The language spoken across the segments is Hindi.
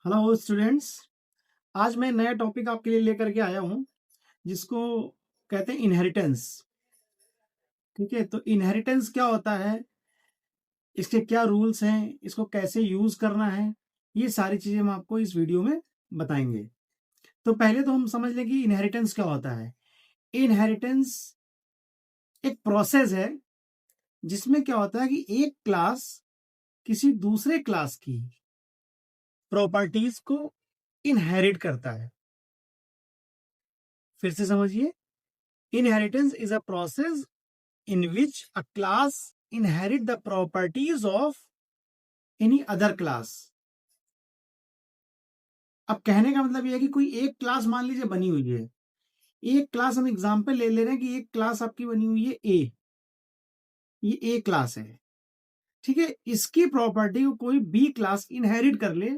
हेलो स्टूडेंट्स, आज मैं नया टॉपिक आपके लिए लेकर के आया हूं जिसको कहते हैं इनहेरिटेंस। ठीक है, तो इनहेरिटेंस क्या होता है, इसके क्या रूल्स हैं, इसको कैसे यूज करना है, ये सारी चीजें हम आपको इस वीडियो में बताएंगे। तो पहले तो हम समझ लें कि इनहेरिटेंस क्या होता है। इनहेरिटेंस एक प्रोसेस है जिसमें क्या होता है कि एक क्लास किसी दूसरे क्लास की प्रॉपर्टीज को इनहेरिट करता है। फिर से समझिए, inheritance is a process in which a class inherit the properties of any other class। अब कहने का मतलब यह है कि कोई एक क्लास मान लीजिए बनी हुई है, एक क्लास हम एग्जांपल ले रहे हैं कि एक क्लास आपकी बनी हुई है ए, ये ए क्लास है। ठीक है, इसकी प्रॉपर्टी को कोई बी क्लास इनहेरिट कर ले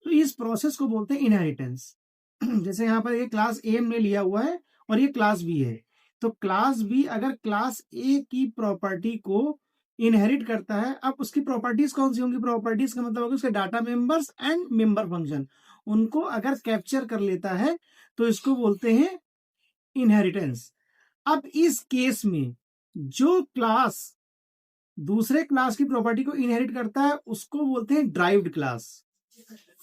तो इस प्रोसेस को बोलते हैं इनहेरिटेंस। जैसे यहां पर ये क्लास ए हमने लिया हुआ है और ये क्लास बी है, तो क्लास बी अगर क्लास ए की प्रॉपर्टी को इनहेरिट करता है, अब उसकी प्रॉपर्टीज कौन सी होंगी, प्रॉपर्टीज का मतलब होगा उसके data members and member function, उनको अगर कैप्चर कर लेता है तो इसको बोलते हैं इनहेरिटेंस। अब इस केस में जो क्लास दूसरे क्लास की प्रॉपर्टी को इनहेरिट करता है उसको बोलते हैं ड्राइव्ड क्लास।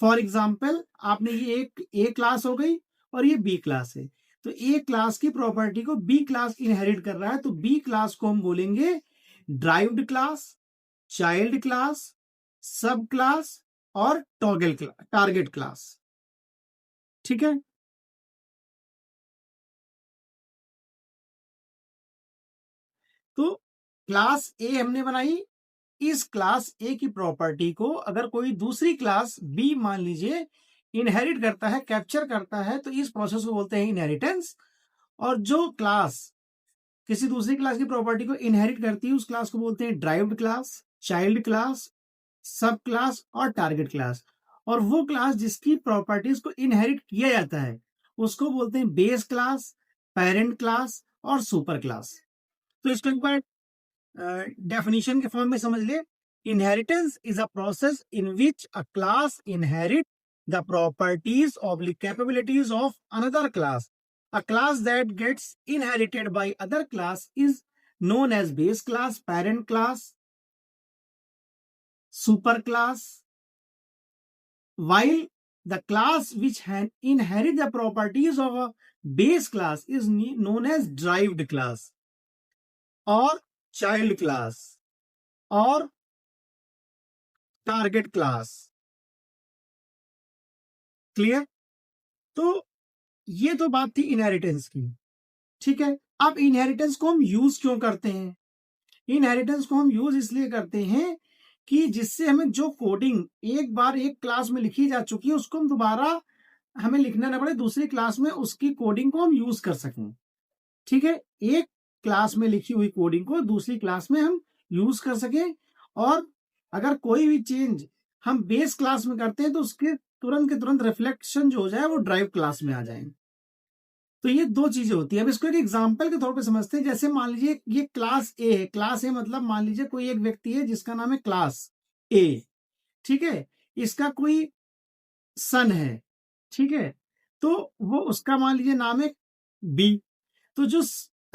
फॉर एग्जाम्पल, आपने ये एक ए क्लास हो गई और ये बी क्लास है, तो ए क्लास की प्रॉपर्टी को बी क्लास इनहेरिट कर रहा है, तो बी क्लास को हम बोलेंगे ड्राइव्ड क्लास, चाइल्ड क्लास, सब क्लास और टॉगल क्लास, टारगेट क्लास। ठीक है, तो क्लास ए हमने बनाई, इस क्लास ए की प्रॉपर्टी को अगर कोई दूसरी क्लास बी मान लीजिए इनहेरिट करता है, कैप्चर करता है, तो इस प्रोसेस को बोलते हैं इनहेरिटेंस। और जो क्लास किसी दूसरी क्लास की प्रॉपर्टी को इनहेरिट करती है उस क्लास को बोलते हैं ड्राइव्ड क्लास, चाइल्ड क्लास, सब क्लास और टारगेट क्लास। और वो क्लास जिसकी प्रॉपर्टीज को इनहेरिट किया जाता है उसको बोलते हैं बेस क्लास, पेरेंट क्लास और सुपर क्लास। तो इसको एक बार डेफिनेशन के फॉर्म में समझ ले। Inheritance is a process in which a class inherit the properties of the capabilities of another class. A class that gets inherited by other class is known as base class, parent class, super class, while the class which inherit the properties of a base class is known as derived class or child class or target class। Clear? तो ये तो बात थी इनहेरिटेंस की। ठीक है, अब इनहेरिटेंस को हम यूज क्यों करते हैं? इनहेरिटेंस को हम यूज इसलिए करते हैं कि जिससे हमें जो कोडिंग एक बार एक क्लास में लिखी जा चुकी है उसको हम दोबारा हमें लिखना ना पड़े, दूसरी क्लास में उसकी कोडिंग को हम यूज कर सकें। ठीक है, एक क्लास में लिखी हुई कोडिंग को दूसरी क्लास में हम यूज कर सकें, और अगर कोई भी चेंज हम बेस क्लास में करते हैं तो उसके तुरंत के तुरंत रिफ्लेक्शन जो हो जाए वो ड्राइव क्लास में आ जाए। तो ये दो चीजें होती है। अब इसको एक एग्जांपल के तौर पे समझते हैं। जैसे मान लीजिए ये क्लास ए है, क्लास ए मतलब मान लीजिए कोई एक व्यक्ति है जिसका नाम है क्लास ए। ठीक है, इसका कोई सन है, ठीक है, तो वो उसका मान लीजिए नाम है बी। तो जो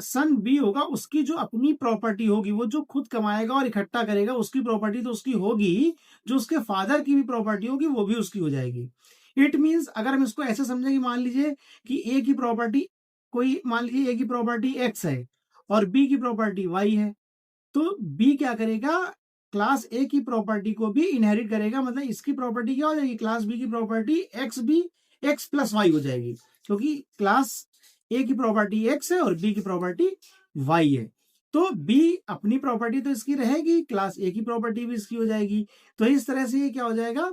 सन बी होगा उसकी जो अपनी प्रॉपर्टी होगी, वो जो खुद कमाएगा और इकट्ठा करेगा उसकी प्रॉपर्टी तो उसकी होगी, जो उसके फादर की भी प्रॉपर्टी होगी वो भी उसकी हो जाएगी। इट मींस अगर हम इसको ऐसे समझें कि मान लीजिए कि ए की प्रॉपर्टी, कोई मान लीजिए ए की प्रॉपर्टी एक्स है और बी की प्रॉपर्टी वाई है, तो बी क्या करेगा, क्लास ए की प्रॉपर्टी को भी इनहेरिट करेगा। मतलब इसकी प्रॉपर्टी क्या हो जाएगी, क्लास बी की property x B x plus y हो जाएगी, क्योंकि क्लास ए की प्रॉपर्टी एक्स है और बी की प्रॉपर्टी वाई है। तो बी अपनी प्रॉपर्टी तो इसकी रहेगी, क्लास ए की प्रॉपर्टी भी इसकी हो जाएगी। तो इस तरह से ये क्या हो जाएगा,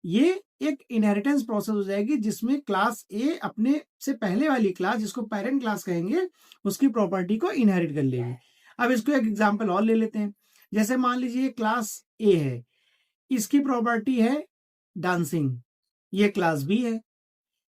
ये एक इनहेरिटेंस प्रोसेस हो जाएगी जिसमें क्लास ए अपने से पहले वाली क्लास जिसको पेरेंट क्लास कहेंगे उसकी प्रॉपर्टी को इनहेरिट कर लेगी। अब इसको एक एग्जांपल और ले लेते हैं। जैसे मान लीजिए क्लास ए है, इसकी प्रॉपर्टी है डांसिंग, ये क्लास बी है,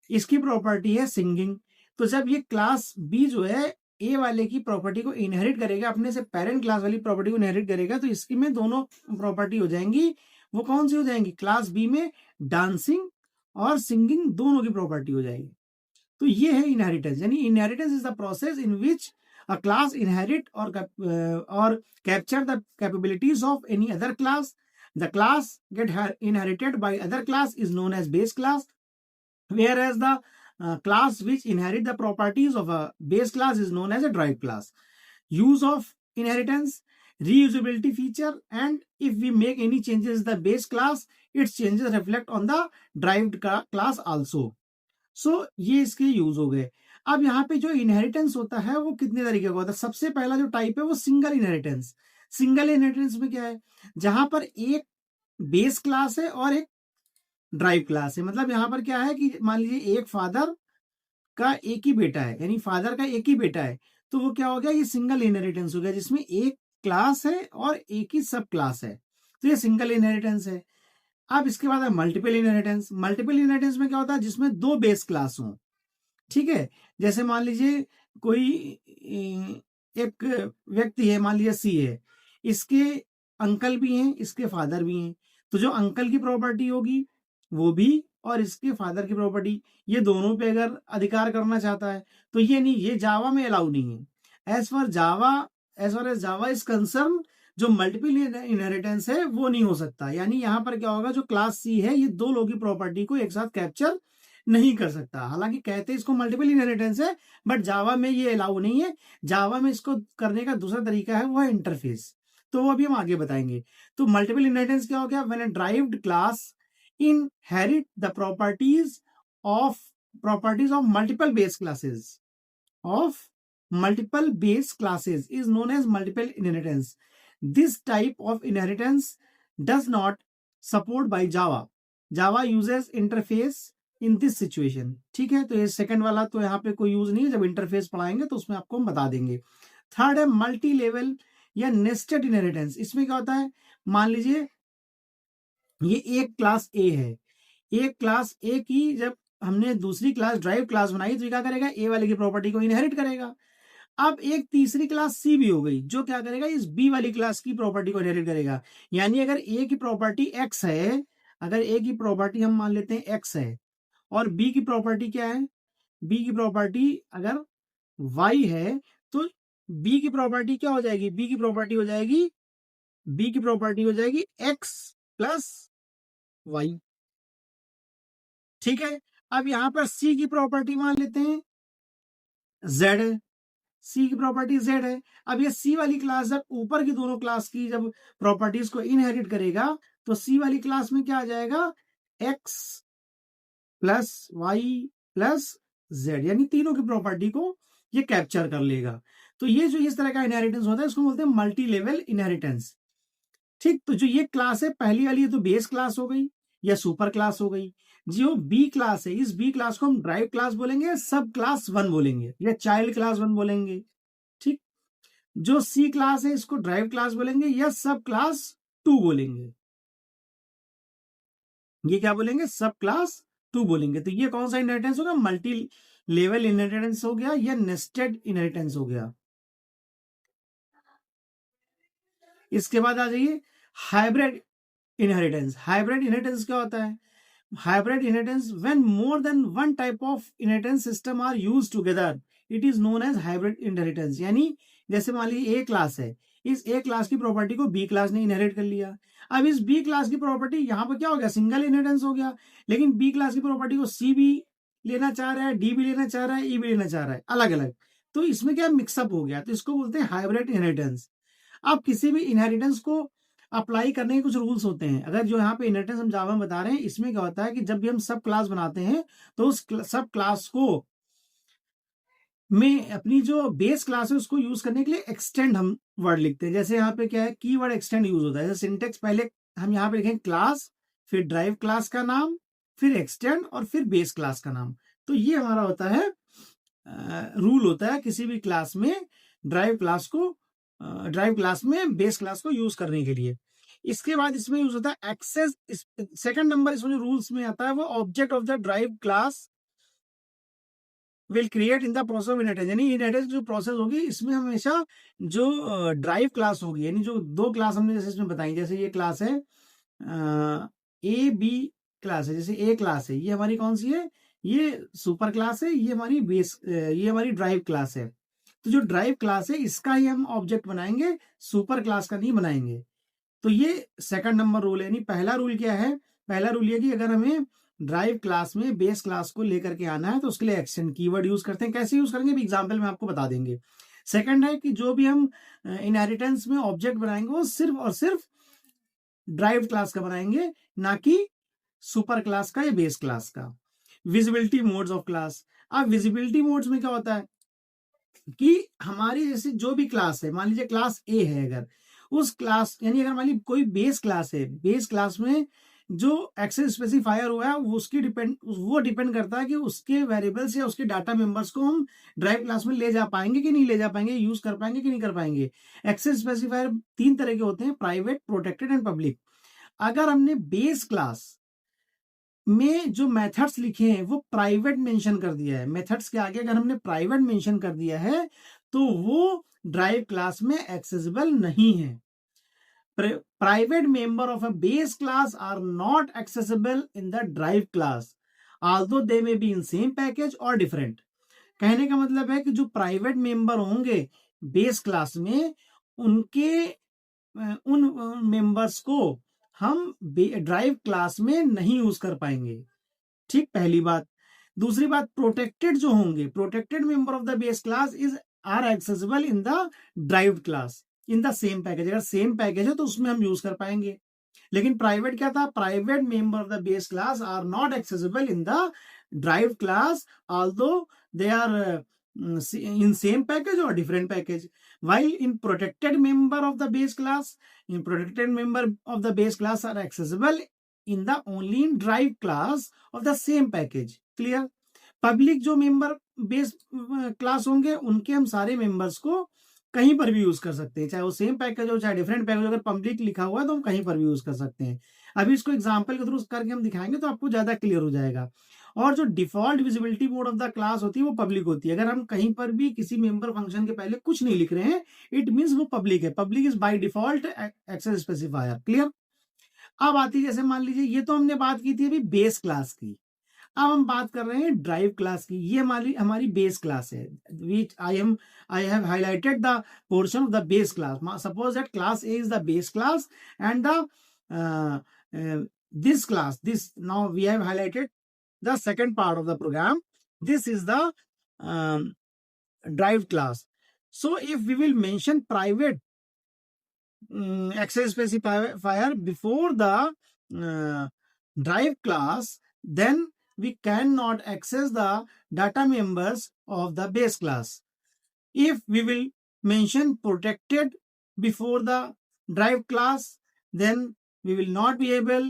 इसकी प्रॉपर्टी है सिंगिंग। तो जब ये क्लास बी जो है ए वाले की प्रॉपर्टी को इनहेरिट करेगा, अपने से पेरेंट क्लास वाली प्रॉपर्टी को इनहेरिट करेगा, तो इसकी में दोनों प्रॉपर्टी हो जाएंगी। वो कौन सी हो जाएंगी? क्लास बी में डांसिंग और सिंगिंग दोनों की प्रॉपर्टी हो जाएगी। तो ये है इनहेरिटेंस, यानी inheritance is the process in which a class inherit or capture the capabilities of any other class. The class inherited by other class is known as base class, whereas the class which inherit the properties of a base class is known as a derived class. Use of inheritance, reusability feature, and if we make any changes in the base class, its changes reflect on the derived class also. ये इसके यूज हो गए। अब यहाँ पे जो इनहेरिटेंस होता है वो कितने तरीके का होता है? सबसे पहला जो टाइप है वो सिंगल इनहेरिटेंस। सिंगल इनहेरिटेंस में क्या है? जहां पर एक बेस क्लास है और एक ड्राइव क्लास है। मतलब यहाँ पर क्या है कि मान लीजिए एक फादर का एक ही बेटा है, यानी फादर का एक ही बेटा है, तो वो क्या हो गया? ये सिंगल इनहेरिटेंस हो गया, जिसमें एक क्लास है और एक ही सब क्लास है, तो ये सिंगल इनहेरिटेंस है। अब इसके बाद है मल्टीपल इनहेरिटेंस। मल्टीपल इनहेरिटेंस में क्या होता है? जिसमें दो बेस क्लास हों, ठीक है। जैसे मान लीजिए कोई एक व्यक्ति है, मान लीजिए सी है, इसके अंकल भी हैं, इसके फादर भी हैं, तो जो अंकल की प्रॉपर्टी होगी वो भी, और इसके फादर की प्रॉपर्टी, ये दोनों पे अगर अधिकार करना चाहता है तो ये नहीं, ये जावा में अलाउ नहीं है। As far as Java is concern, जो मल्टीपल इनहेरिटेंस है वो नहीं हो सकता। यानी यहां पर क्या होगा? जो क्लास सी है ये दो लोगों की प्रॉपर्टी को एक साथ कैप्चर नहीं कर सकता। हालांकि कहते हैं इसको मल्टीपल इनहेरिटेंस है, बट जावा में ये अलाउ नहीं है। जावा में इसको करने का दूसरा तरीका है, वो है इंटरफेस, तो वो अभी हम आगे बताएंगे। तो मल्टीपल इनहेरिटेंस क्या हो गया? When a derived class inherit the properties of multiple base classes is known as multiple inheritance. This type of inheritance does not support by Java uses interface in this situation. ठीक है, तो ये सेकंड वाला तो यहाँ पे कोई यूज नहीं है, जब इंटरफेस पढ़ाएंगे तो उसमें आपको हम बता देंगे। थर्ड है मल्टी लेवल या नेस्टेड इनहेरिटेंस। इसमें क्या होता है? मान लीजिए ये एक क्लास ए है, एक क्लास ए की जब हमने दूसरी क्लास ड्राइव क्लास बनाई तो ये क्या करेगा? ए वाले की प्रॉपर्टी को इनहेरिट करेगा। अब एक तीसरी क्लास सी भी हो गई, जो क्या करेगा? इस बी वाली क्लास की प्रॉपर्टी को इनहेरिट करेगा। यानी अगर ए की प्रॉपर्टी एक्स है, अगर ए की प्रॉपर्टी हम मान लेते हैं एक्स है, और बी की प्रॉपर्टी क्या है? बी की प्रॉपर्टी अगर वाई है, तो बी की प्रॉपर्टी क्या हो जाएगी? बी की प्रॉपर्टी हो जाएगी एक्स प्लस वाई, ठीक है। अब यहां पर सी की प्रॉपर्टी मान लेते हैं जेड है, सी की प्रॉपर्टी जेड है। अब ये सी वाली क्लास जब ऊपर की दोनों क्लास की जब प्रॉपर्टीज को इनहेरिट करेगा, तो सी वाली क्लास में क्या आ जाएगा? X plus y plus z, यानी तीनों की प्रॉपर्टी को ये कैप्चर कर लेगा। तो ये जो इस तरह का इनहेरिटेंस होता है इसको बोलते हैं मल्टी लेवल इनहेरिटेंस, ठीक। तो जो ये क्लास है पहली वाली, ये तो बेस क्लास हो गई या सुपर क्लास हो गई। जो बी क्लास है, इस बी क्लास को हम ड्राइव क्लास बोलेंगे, सब क्लास 1 बोलेंगे, या चाइल्ड क्लास 1 बोलेंगे, ठीक। जो सी क्लास है इसको ड्राइव क्लास बोलेंगे या सब क्लास 2 बोलेंगे। ये क्या बोलेंगे? सब क्लास 2 बोलेंगे। तो ये कौन सा इनहेरिटेंस होगा? मल्टी लेवल इनहेरिटेंस हो गया या नेस्टेड इनहेरिटेंस हो गया। इसके बाद आ जाइए हाइब्रिड इनहेरिटेंस। हाइब्रिड इनहेरिटेंस क्या होता है? Hybrid inheritance, when more than one type of inheritance system are used together, it is known as hybrid inheritance. यानी जैसे मान लीजिए ए क्लास है, इस ए क्लास की प्रॉपर्टी को बी क्लास ने इनहेरिट कर लिया। अब इस बी क्लास की प्रॉपर्टी यहाँ पर क्या हो गया? सिंगल इनहेरिटेंस हो गया। लेकिन बी क्लास की प्रॉपर्टी को सी भी लेना चाह रहा है, डी भी लेना चाह रहा है, ई भी लेना चाह रहा है, अलग अलग। तो इसमें क्या मिक्सअप हो गया, तो इसको बोलते हैं हाइब्रिड इनहेरिटेंस। अब किसी भी इनहेरिटेंस को अप्लाई करने के कुछ रूल्स होते हैं। अगर जो यहाँ पे इनहेरिटेंस हम जावा में बता रहे हैं, इसमें क्या होता है कि जब भी हम सब क्लास बनाते हैं तो उस सब क्लास को में अपनी जो बेस क्लास है उसको यूज करने के लिए एक्सटेंड हम वर्ड लिखते हैं। जैसे यहाँ पे क्या है? कीवर्ड एक्सटेंड यूज होता है। जैसे सिंटेक्स पहले हम यहाँ पे लिखेंगे क्लास, फिर ड्राइव क्लास का नाम, फिर एक्सटेंड, और फिर बेस क्लास का नाम। तो ये हमारा होता है रूल होता है किसी भी क्लास में ड्राइव क्लास में बेस क्लास को यूज करने के लिए। इसके बाद इसमें यूज होता है एक्सेस। सेकंड नंबर इसमें जो रूल्स में आता है वो object of the drive class will create in the process of inheritance, यानी इनहेरिटेंस जो प्रोसेस होगी इसमें हमेशा जो ड्राइव क्लास होगी, यानी जो दो क्लास हमने जैसे इसमें बताई, जैसे ये क्लास है ए बी क्लास है, जैसे ए क्लास है, ये हमारी कौन सी है, ये सुपर क्लास है, ये हमारी बेस, ये हमारी ड्राइव क्लास है। तो जो ड्राइव क्लास है इसका ही हम ऑब्जेक्ट बनाएंगे, सुपर क्लास का नहीं बनाएंगे। तो ये सेकंड नंबर रूल है। यानी पहला रूल क्या है, पहला रूल ये कि अगर हमें ड्राइव क्लास में बेस क्लास को लेकर के आना है तो उसके लिए एक्सटेंड कीवर्ड यूज करते हैं। कैसे यूज करेंगे, एग्जाम्पल में आपको बता देंगे। सेकंड है कि जो भी हम इनहेरिटेंस में ऑब्जेक्ट बनाएंगे वो सिर्फ और सिर्फ ड्राइव क्लास का बनाएंगे, ना कि सुपर क्लास का या बेस क्लास का। Visibility modes of class. अब विजिबिलिटी मोड्स में क्या होता है कि हमारी जैसे जो भी क्लास है, मान लीजिए क्लास ए है, अगर उस क्लास, यानी अगर मान लीजिए कोई बेस क्लास है, बेस क्लास में जो एक्सेस स्पेसिफायर हुआ है वो डिपेंड करता है कि उसके वेरिएबल्स या उसके डाटा मेंबर्स को हम ड्राइव क्लास में ले जा पाएंगे कि नहीं ले जा पाएंगे, यूज कर पाएंगे कि नहीं कर पाएंगे। एक्सेस स्पेसिफायर तीन तरह के होते हैं, प्राइवेट, प्रोटेक्टेड एंड पब्लिक। अगर हमने बेस क्लास में जो मेथड्स लिखे हैं वो प्राइवेट मेंशन कर दिया है, मेथड्स के आगे अगर हमने प्राइवेट मेंशन कर दिया है तो वो ड्राइव क्लास में एक्सेसिबल नहीं है। Private member of a base class are not accessible in the drive class although they may be in same package और डिफरेंट। कहने का मतलब है कि जो प्राइवेट मेंबर होंगे बेस क्लास में, उनके उन मेंबर्स को हम ड्राइव क्लास में नहीं यूज कर पाएंगे। ठीक, पहली बात। दूसरी बात, प्रोटेक्टेड जो होंगे, protected member of the base class is are accessible in the derived class in the same package. अगर सेम पैकेज है तो उसमें हम यूज कर पाएंगे। लेकिन प्राइवेट क्या था, private member of the base class are not accessible in the derived class although they are in same package or different package. While in protected member of the base class are accessible in the only in drive class of the same package. Clear? Public जो मेंबर बेस क्लास होंगे उनके हम सारे मेंबर्स को कहीं पर भी यूज कर सकते हैं, चाहे वो सेम पैकेज हो चाहे डिफरेंट पैकेज। अगर पब्लिक लिखा हुआ है तो हम कहीं पर भी यूज कर सकते हैं। अभी इसको एग्जांपल के थ्रू करके हम दिखाएंगे तो आपको ज्यादा क्लियर हो जाएगा। और जो default visibility mode of the class होती है वो पब्लिक होती है। अगर हम कहीं पर भी किसी मेंबर फंक्शन के पहले कुछ नहीं लिख रहे हैं, इट मींस वो पब्लिक है। Public is by default access specifier. Clear? अब आती है, जैसे मान लीजिए ये तो हमने बात की थी अभी बेस क्लास की, अब हम बात कर रहे हैं ड्राइव क्लास की। ये हमारी बेस क्लास है, which I have highlighted the portion of the base class. Suppose that class A is the base class and the this class, this now we have highlighted the second part of the program. This is the drive class. So if we will mention private access specifier before the drive class, then we cannot access the data members of the base class. If we will mention protected before the drive class, then we will not be able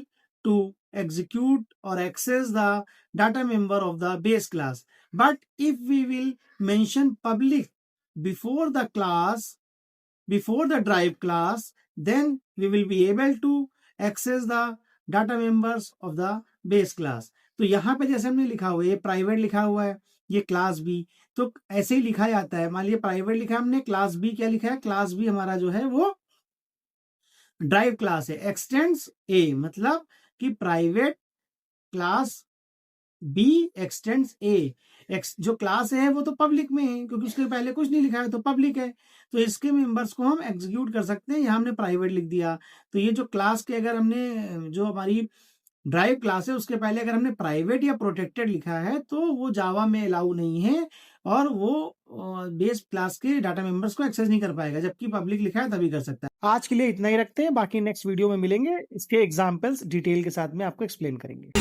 to execute or access the data member of the base class. But if we will mention public before the class, before the drive class, then we will be able to access the data members of the base class. तो यहाँ पे जैसे हमने लिखा हुआ है, ये प्राइवेट लिखा हुआ है, ये क्लास बी, तो ऐसे ही लिखा जाता है। मान लीजिए प्राइवेट लिखा हमने, क्लास बी क्या लिखा है, क्लास बी हमारा जो है वो ड्राइव क्लास है। एक्सटेंड्स ए, मतलब कि प्राइवेट क्लास बी एक्सटेंड्स ए। जो क्लास है वो तो पब्लिक में है क्योंकि उसके पहले कुछ नहीं लिखा है, तो पब्लिक है, तो इसके मेंबर्स को हम एग्जीक्यूट कर सकते हैं। यहाँ हमने प्राइवेट लिख दिया, तो ये जो क्लास के अगर हमने जो हमारी ड्राइव क्लास है उसके पहले अगर हमने प्राइवेट या प्रोटेक्टेड लिखा है तो वो जावा में अलाउ नहीं है और वो बेस क्लास के डाटा मेंबर्स को एक्सेस नहीं कर पाएगा, जबकि पब्लिक लिखा है तभी कर सकता है। आज के लिए इतना ही रखते हैं, बाकी नेक्स्ट वीडियो में मिलेंगे, इसके एग्जांपल्स डिटेल के साथ में आपको एक्सप्लेन करेंगे।